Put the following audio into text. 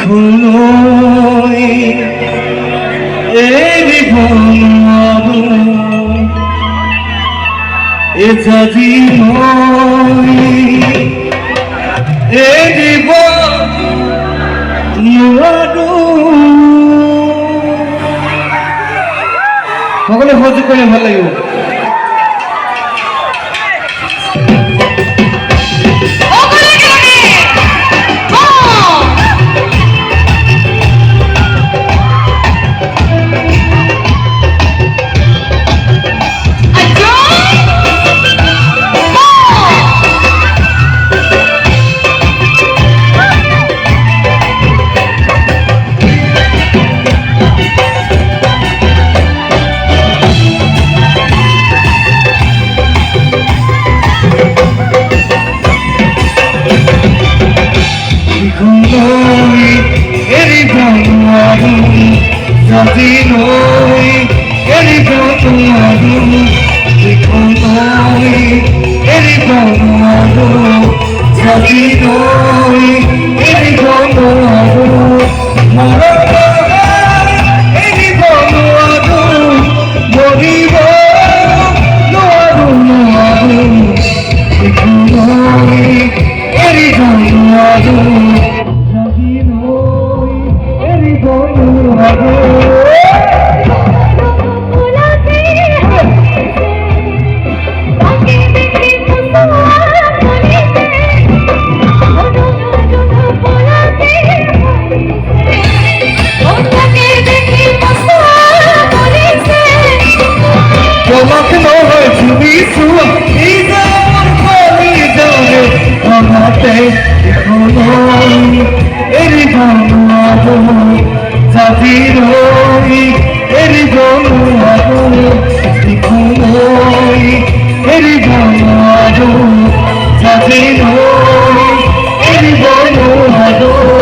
Likhunoi eri bonado ezadinoi eri bonado সকলে সহযোগ কৰি ভাল লাগিব Zadinoi, eri bonado, likhunoi, eri bonado, Zadinoi, eri bonado, Maranoi, eri bonado, Moribo, noado, likhunoi, eri bonado, Zadinoi, eri bonado. Walk over to me through he's on holy down on my day eri bonado Zadinoi eri bonado likhunoi eri bonado Zadinoi eri bonado